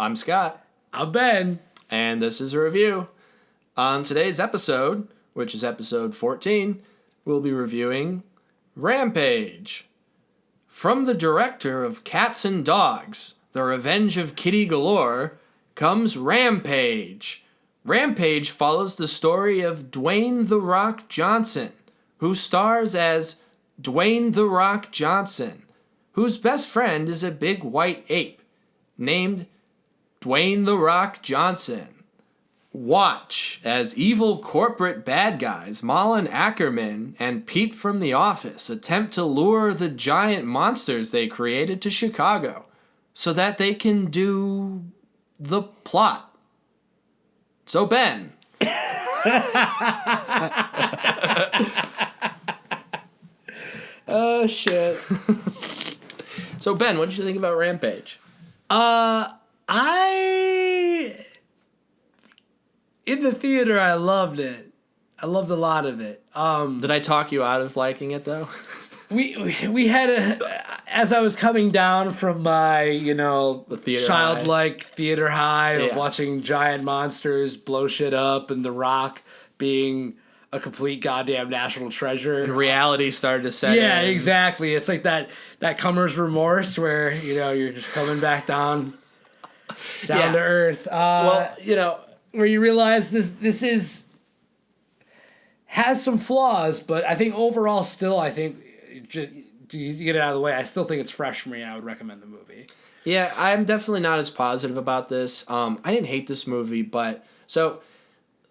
I'm Scott. I'm Ben. And this is a review. On today's episode, which is episode 14, we'll be reviewing Rampage. From the director of Cats and Dogs, The Revenge of Kitty Galore, comes Rampage. Rampage follows the story of Dwayne "The Rock" Johnson, who stars as Dwayne "The Rock" Johnson, whose best friend is a big white ape named Dwayne "The Rock" Johnson. Watch as evil corporate bad guys Malin Ackerman and Pete from The Office attempt to lure the giant monsters they created to Chicago so that they can do the plot. So, Ben. Oh, shit. So, Ben, what did you think about Rampage? In the theater, I loved it. I loved a lot of it. Did I talk you out of liking it, though? We had as I was coming down from my, The theater childlike theater high of Yeah. watching giant monsters blow shit up and The Rock being a complete goddamn national treasure. And reality started to set Yeah, in. exactly. It's like that comer's remorse where, you're just coming back down Yeah. to earth. Where you realize this has some flaws, but I think overall still, to get it out of the way, I still think it's fresh for me. I would recommend the movie. Yeah, I'm definitely not as positive about this. I didn't hate this movie, but so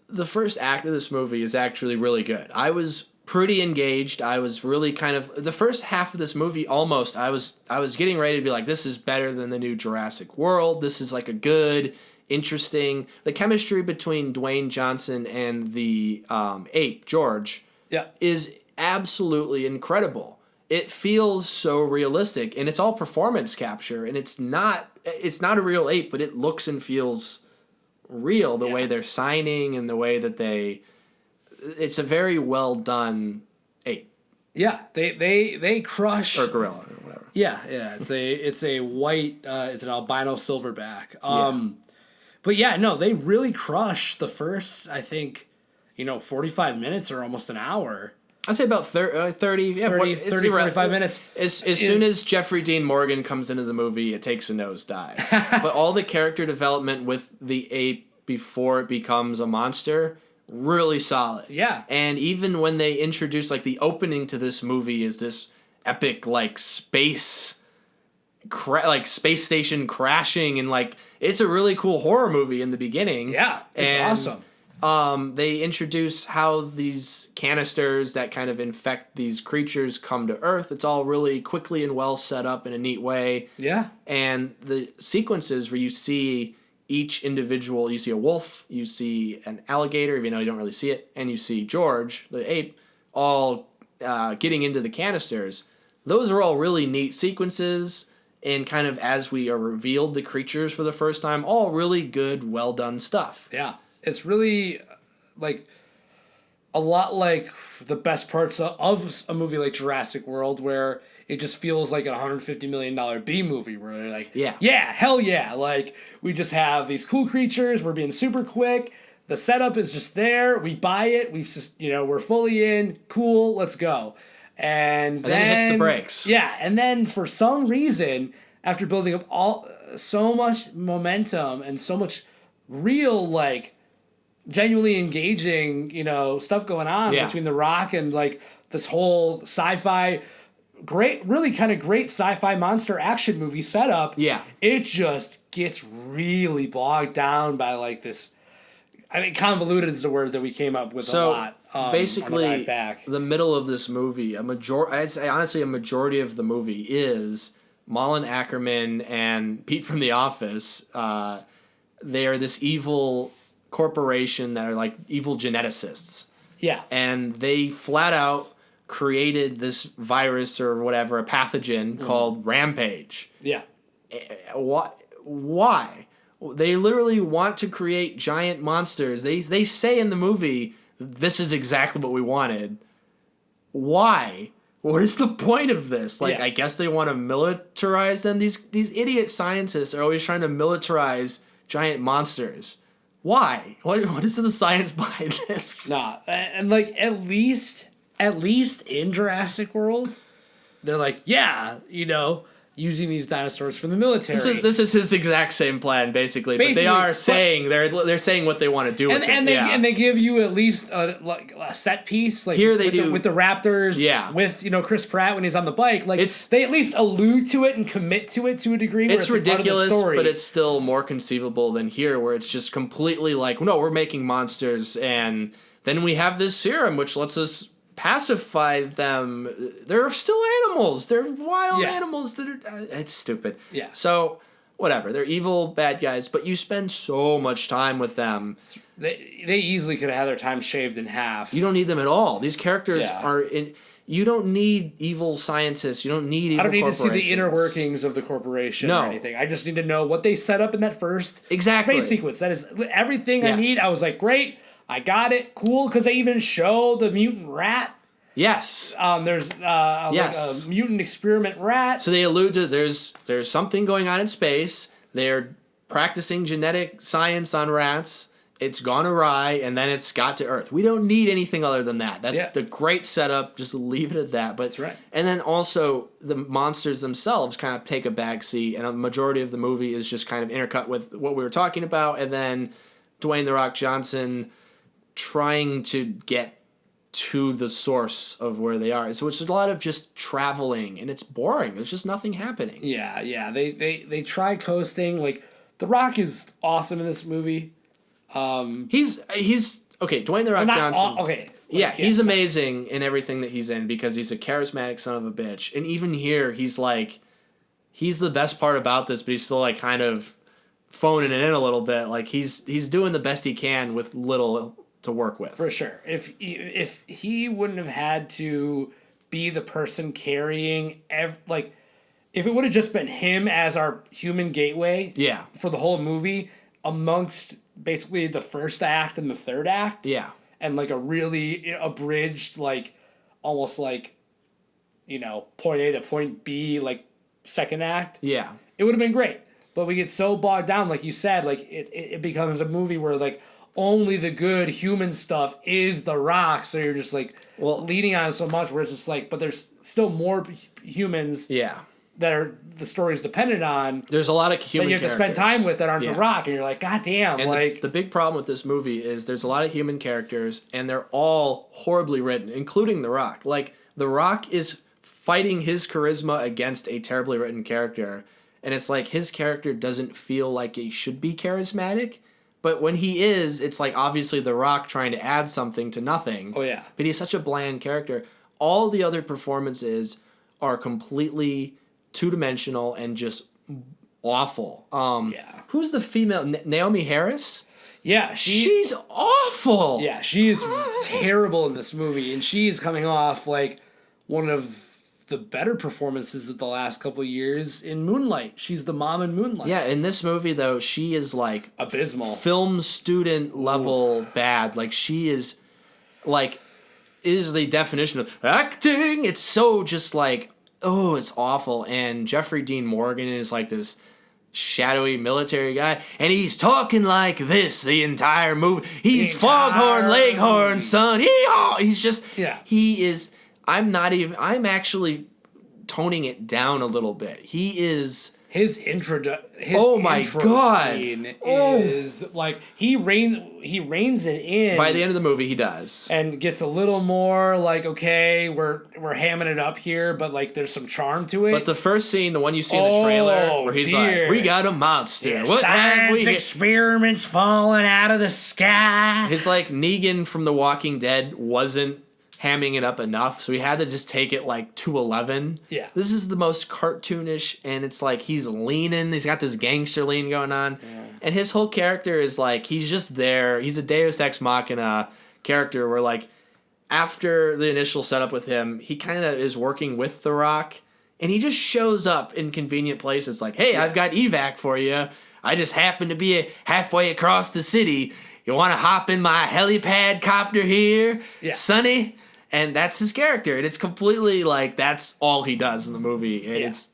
the first act of this movie is actually really good. I was pretty engaged. I was really the first half of this movie almost I was getting ready to be like, this is better than the new Jurassic World. This is like a good, interesting, the chemistry between Dwayne Johnson and the ape George is absolutely incredible. It feels so realistic, and it's all performance capture, and it's not a real ape, but it looks and feels real the way they're signing and the way that it's a very well done ape. Yeah, they crush, or gorilla or whatever. Yeah, it's a white it's an albino silverback. But yeah, no, they really crush the first, I think, 45 minutes or almost an hour. I'd say about 30, 45 minutes. As soon as Jeffrey Dean Morgan comes into the movie, it takes a nosedive. But all the character development with the ape before it becomes a monster, really solid. Yeah. And even when they introduce, the opening to this movie is this epic, space station crashing, and it's a really cool horror movie in the beginning. Yeah, it's awesome. They introduce how these canisters that kind of infect these creatures come to Earth. It's all really quickly and well set up in a neat way. Yeah. And the sequences where you see each individual, you see a wolf, you see an alligator, even though you don't really see it, and you see George, the ape, all getting into the canisters. Those are all really neat sequences. And kind of as we are revealed the creatures for the first time, all really good, well done stuff. Yeah. It's really a lot like the best parts of a movie like Jurassic World, where it just feels like a $150 million B movie where they're like, yeah, hell yeah. We just have these cool creatures. We're being super quick. The setup is just there. We buy it. We just, we're fully in. Cool. Let's go. And then it hits the brakes. Yeah. And then for some reason, after building up so much momentum and so much real, genuinely engaging, stuff going on between The Rock and this whole sci-fi, really kind of great sci-fi monster action movie setup. Yeah. It just gets really bogged down by this. I think convoluted is the word that we came up with a lot. Basically, the middle of this movie, I'd say honestly a majority of the movie is Malin Ackerman and Pete from The Office. They are this evil corporation that are evil geneticists. Yeah. And they flat out created this virus or whatever, a pathogen called Rampage. Yeah. Why? They literally want to create giant monsters. They say in the movie, this is exactly what we wanted. Why? what is the point of this? Like, Yeah. I guess they want to militarize them. These idiot scientists are always trying to militarize giant monsters. Why? What is the science behind this? Nah, and like at least in Jurassic World, they're like, yeah, using these dinosaurs for the military. This is his exact same plan, basically. But they are saying they're saying what they want to do with it. And they give you at least a set piece, like here they do with the Raptors. Yeah. With Chris Pratt when he's on the bike, like they at least allude to it and commit to it to a degree. Where it's ridiculous, part of the story. but it's still more conceivable than here, where it's just completely like, no, we're making monsters, and then we have this serum which lets us pacify them. They're still animals. They're wild animals that are... it's stupid. Yeah. So, whatever. They're evil bad guys, but you spend so much time with them. They easily could have had their time shaved in half. You don't need them at all. These characters are... You don't need evil scientists. You don't need evil corporations. I don't need to see the inner workings of the corporation or anything. I just need to know what they set up in that first space sequence. That is everything I need. I was like, great. I got it. Cool. Because they even show the mutant rat. Yes. There's like a mutant experiment rat. So they allude to there's something going on in space. They're practicing genetic science on rats. It's gone awry, and then it's got to Earth. We don't need anything other than that. That's the great setup. Just leave it at that. But that's right. And then also the monsters themselves kind of take a back seat, and a majority of the movie is just kind of intercut with what we were talking about, and then Dwayne "The Rock" Johnson trying to get to the source of where they are. So it's a lot of just traveling, and it's boring. There's just nothing happening. Yeah. They try coasting. Like, The Rock is awesome in this movie. He's okay. Dwayne "The Rock" Johnson. He's amazing in everything that he's in because he's a charismatic son of a bitch. And even here, he's the best part about this, but he's still like kind of phoning it in a little bit. Like he's doing the best he can with little to work with. For sure. If he wouldn't have had to be the person carrying if it would have just been him as our human gateway for the whole movie amongst basically the first act and the third act and like a really abridged almost point A to point B second act, it would have been great. But we get so bogged down, like you said, it becomes a movie where only the good human stuff is The Rock. So you're just leading on so much where it's just but there's still more humans that are the story's dependent on. There's a lot of human that you have to spend time with that aren't The Rock. And you're like, God damn. And the big problem with this movie is there's a lot of human characters and they're all horribly written, including The Rock. The Rock is fighting his charisma against a terribly written character. And it's his character doesn't feel like he should be charismatic. But when he is, it's obviously The Rock trying to add something to nothing. Oh, yeah. But he's such a bland character. All the other performances are completely two-dimensional and just awful. Who's the female? Naomi Harris? Yeah. She's awful! Yeah, she is terrible in this movie. And she is coming off one of the better performances of the last couple of years in Moonlight. She's the mom in Moonlight. Yeah, in this movie, though, she is abysmal. Film student level bad. She is is the definition of acting. It's so just it's awful. And Jeffrey Dean Morgan is this shadowy military guy, and he's talking like this the entire movie. He's foghorn leghorn, son. He's just he is. I'm actually toning it down a little bit. He is... His intro God. Scene is he reins it in. By the end of the movie, he does. And gets a little more okay, we're hamming it up here, but there's some charm to it. But the first scene, the one you see in the trailer, where he's we got a monster. Yeah, what science experiments falling out of the sky. His Negan from The Walking Dead wasn't hamming it up enough, so we had to just take it to 11. Yeah. This is the most cartoonish, and it's he's leaning, he's got this gangster lean going on, and his whole character is he's just there. He's a Deus Ex Machina character where after the initial setup with him, he kind of is working with The Rock, and he just shows up in convenient places hey, I've got evac for you. I just happen to be halfway across the city. You want to hop in my helipad copter here, Sonny? And that's his character. And it's completely like, that's all he does in the movie. And it's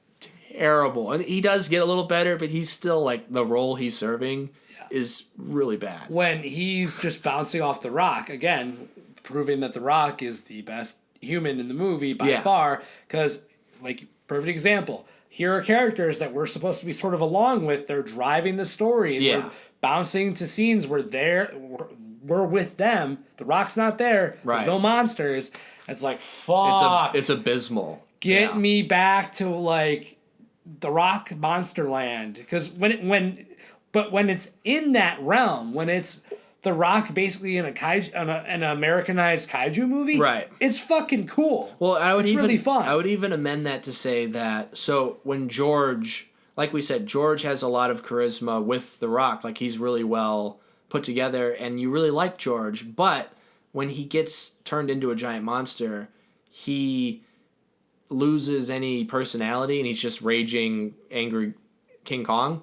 terrible. And he does get a little better, but he's still like, the role he's serving is really bad. When he's just bouncing off the Rock, again, proving that the Rock is the best human in the movie by far. Because, like, perfect example. Here are characters that we're supposed to be sort of along with. They're driving the story. And we're bouncing to scenes where we're with them. The Rock's not there. Right. There's no monsters. It's like, fuck. It's abysmal. Get me back to, like, the Rock Monsterland. Because when it's in that realm, when it's the Rock basically in an Americanized kaiju movie, right? It's fucking cool. Well, it's really fun. I would even amend that to say that, so when George, like we said, George has a lot of charisma with the Rock. Like, he's really well put together, and you really like George. But when he gets turned into a giant monster, he loses any personality, and he's just raging, angry King Kong.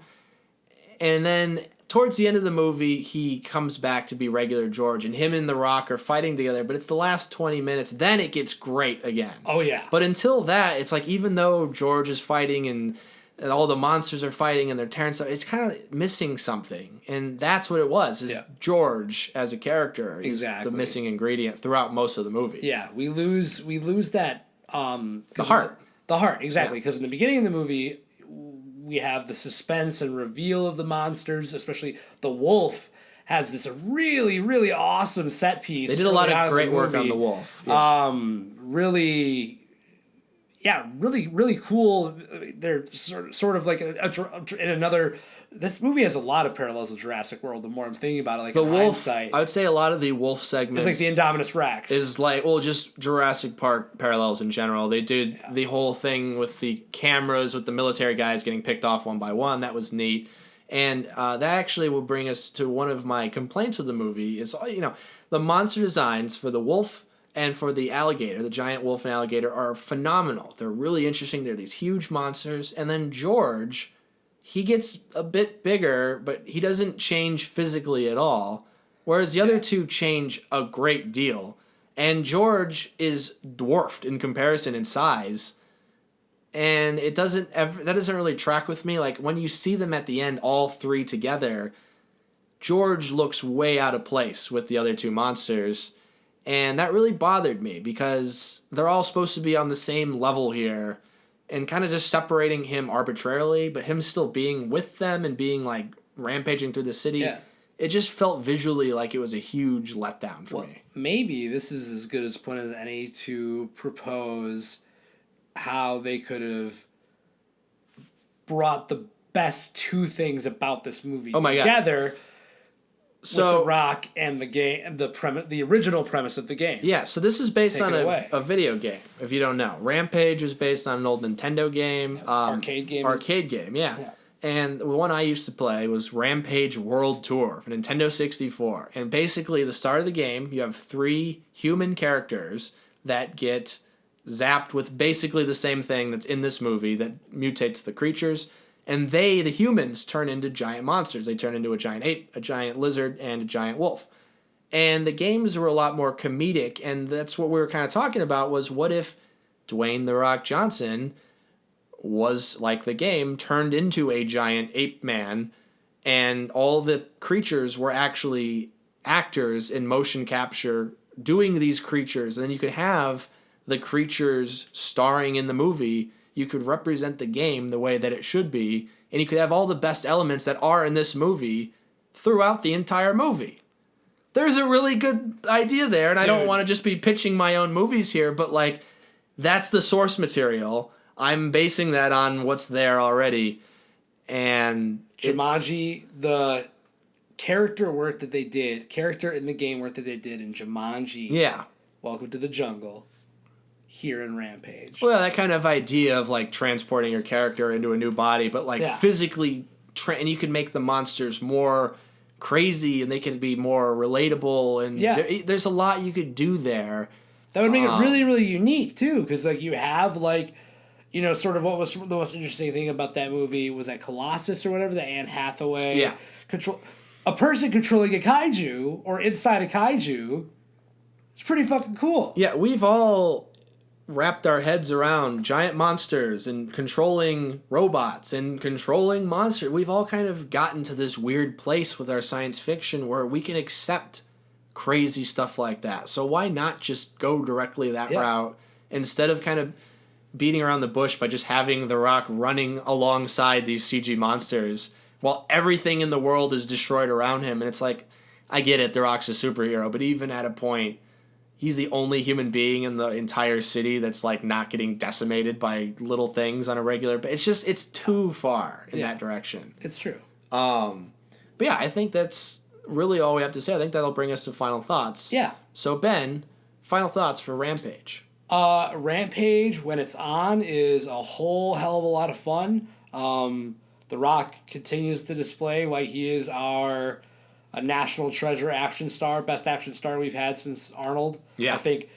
And then towards the end of the movie, he comes back to be regular George, and him and The Rock are fighting together, but it's the last 20 minutes. Then it gets great again. Oh, yeah. But until that, it's like, even though George is fighting and all the monsters are fighting and they're tearing stuff, it's kind of missing something. And that's what it was, is George as a character is the missing ingredient throughout most of the movie. Yeah, we lose that... the heart. The heart, exactly. Because in the beginning of the movie, we have the suspense and reveal of the monsters, especially the wolf has this really, really awesome set piece. They did a lot of great work on the wolf. Yeah. Really cool. They're sort of like in another... This movie has a lot of parallels with Jurassic World. The more I'm thinking about it, like, the wolf, hindsight, I would say a lot of the wolf segments, it's like the Indominus Rex, is like, well, just Jurassic Park parallels in general. They did the whole thing with the cameras, with the military guys getting picked off one by one. That was neat, and that actually will bring us to one of my complaints with the movie. Is, the monster designs for the wolf and for the alligator, the giant wolf and alligator, are phenomenal. They're really interesting. They're these huge monsters, and then George, he gets a bit bigger, but he doesn't change physically at all, whereas the other two change a great deal. And George is dwarfed in comparison in size, and that doesn't really track with me. Like, when you see them at the end, all three together, George looks way out of place with the other two monsters, and that really bothered me because they're all supposed to be on the same level here, and kind of just separating him arbitrarily, but him still being with them and being, like, rampaging through the city. Yeah. It just felt visually like it was a huge letdown for me. Maybe this is as good a point as any to propose how they could have brought the best two things about this movie together. So, with The Rock and the game, the original premise of the game. Yeah, so this is based on a video game, if you don't know. Rampage is based on an old Nintendo game. Arcade game. Yeah. And the one I used to play was Rampage World Tour for Nintendo 64. And basically, the start of the game, you have 3 human characters that get zapped with basically the same thing that's in this movie that mutates the creatures. And the humans, turn into giant monsters. They turn into a giant ape, a giant lizard, and a giant wolf. And the games were a lot more comedic, and that's what we were kind of talking about, was what if Dwayne "The Rock" Johnson was, like the game, turned into a giant ape man, and all the creatures were actually actors in motion capture doing these creatures, and then you could have the creatures starring in the movie. You could represent the game the way that it should be, and you could have all the best elements that are in this movie throughout the entire movie. There's a really good idea there, and I don't want to just be pitching my own movies here, but, like, that's the source material. I'm basing that on what's there already, and Jumanji, the character work that they did, character in the game work that they did in Jumanji. Yeah. Welcome to the Jungle. Here in Rampage. Well, that kind of idea of, like, transporting your character into a new body, but, like, physically, and you can make the monsters more crazy, and they can be more relatable, and there's a lot you could do there. That would make it really, really unique, too, because, like, you have, like, sort of what was the most interesting thing about that movie was that Colossus or whatever, the Anne Hathaway. Yeah. A person controlling a kaiju, or inside a kaiju, It's pretty fucking cool. Yeah, we've all wrapped our heads around giant monsters and controlling robots and controlling monsters. We've all kind of gotten to this weird place with our science fiction where we can accept crazy stuff like that. So why not just go directly that route instead of kind of beating around the bush by just having The Rock running alongside these CG monsters while everything in the world is destroyed around him. And it's like, I get it, The Rock's a superhero, but even at a point, he's the only human being in the entire city that's like not getting decimated by little things on a regular basis. It's too far in that direction. It's true. But yeah, I think that's really all we have to say. I think that'll bring us to final thoughts. Yeah. So Ben, final thoughts for Rampage. Rampage, when it's on, is a whole hell of a lot of fun. The Rock continues to display why he is our national treasure action star, best action star we've had since Arnold. Yeah. I think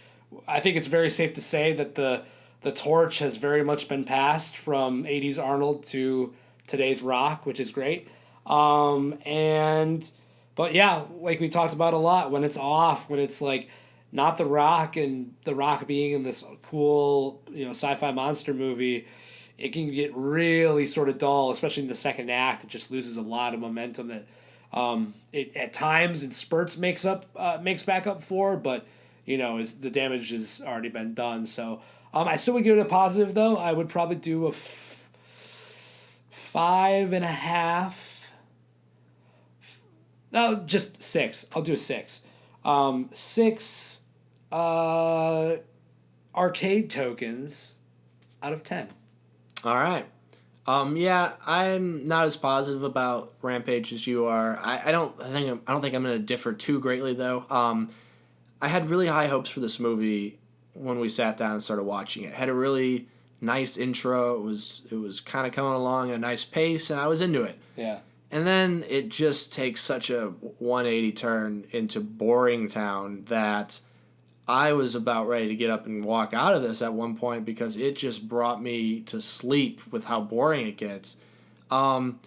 it's very safe to say that the torch has very much been passed from 80s Arnold to today's Rock, which is great. But yeah, like we talked about a lot, when it's off, when it's like not The Rock and The Rock being in this cool, sci-fi monster movie, it can get really sort of dull, especially in the second act. It just loses a lot of momentum that it at times in spurts makes back up for, but the damage has already been done. So I still would give it a positive though. I would probably do a 5.5. No, just 6. I'll do a 6. 6 arcade tokens out of 10. All right. Yeah, I'm not as positive about Rampage as you are. I don't think I'm going to differ too greatly though. I had really high hopes for this movie when we sat down and started watching it. It had a really nice intro. It was kind of coming along at a nice pace, and I was into it. Yeah. And then it just takes such a 180 turn into boring town that I was about ready to get up and walk out of this at one point because it just brought me to sleep with how boring it gets. When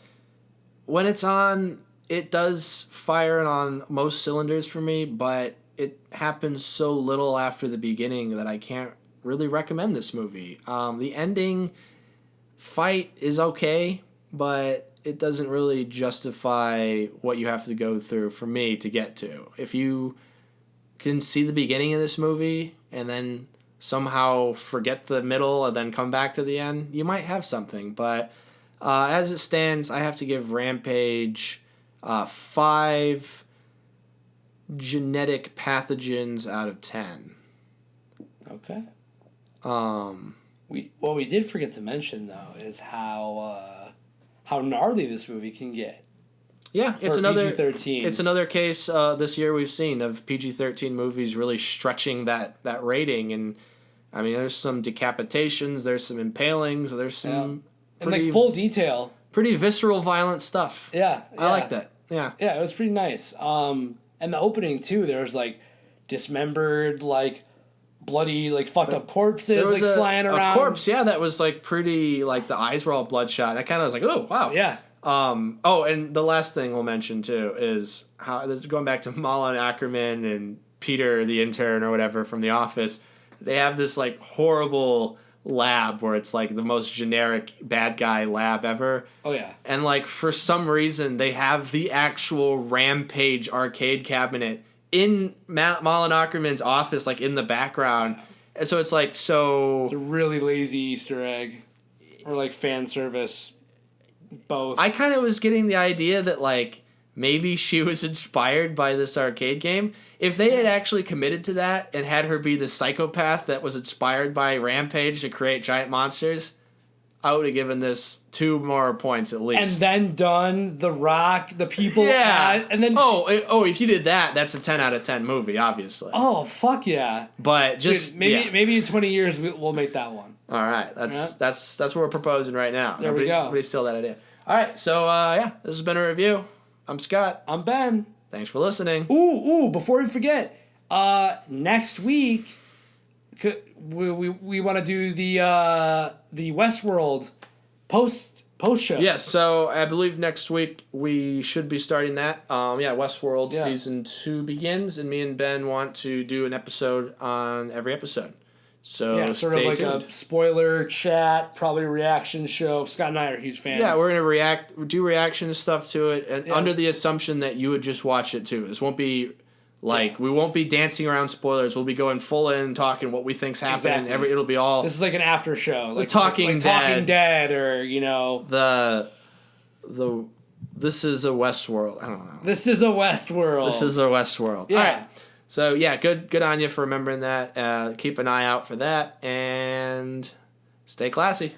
it's on, it does fire on most cylinders for me, but it happens so little after the beginning that I can't really recommend this movie. The ending fight is okay, but it doesn't really justify what you have to go through for me to get to. If you can see the beginning of this movie and then somehow forget the middle and then come back to the end, you might have something. But as it stands, I have to give Rampage 5 genetic pathogens out of 10. Okay. What we did forget to mention though is how gnarly this movie can get. Yeah, it's another PG-13. It's another case this year we've seen of PG-13 movies really stretching that rating, and I mean there's some decapitations, there's some impalings, there's some and like full detail, pretty visceral, violent stuff. Yeah, I like that. Yeah, it was pretty nice. And the opening too, there's like dismembered, like bloody, like fucked up corpses like flying around. A corpse, yeah, that was like pretty, like the eyes were all bloodshot. That kind of was like, oh wow, yeah. And the last thing we'll mention too is how going back to Malin Ackerman and Peter the intern or whatever from The Office. They have this like horrible lab where it's like the most generic bad guy lab ever. Oh yeah. And like for some reason they have the actual Rampage arcade cabinet in Malin Ackerman's office, like in the background. And so it's like it's a really lazy Easter egg, or like fan service. Both. I kind of was getting the idea that like maybe she was inspired by this arcade game. If they had actually committed to that and had her be the psychopath that was inspired by Rampage to create giant monsters, I would have given this 2 more points at least. And then done The Rock, the people. Yeah. And then if you did that, that's a 10 out of 10 movie, obviously. Oh fuck yeah! But just dude, maybe in 20 years we'll make that one. All right, that's what we're proposing right now. There we go. Everybody steal that idea. All right, so this has been a review. I'm Scott. I'm Ben. Thanks for listening. Ooh! Before we forget, next week we want to do the Westworld post post show. Yes, so I believe next week we should be starting that. Westworld season 2 begins, and me and Ben want to do an episode on every episode. So sort of like tuned. a spoiler chat, probably a reaction show. Scott and I are huge fans. Yeah, we're gonna do reaction stuff to it, and under the assumption that you would just watch it too. This won't be we won't be dancing around spoilers. We'll be going full in, talking what we think's happening. Exactly. It'll be all. This is like an after show, like Talking Dead, or This is a Westworld. I don't know. This is a Westworld. This is a Westworld. Yeah. All right. So yeah, good on you for remembering that. Keep an eye out for that, and stay classy.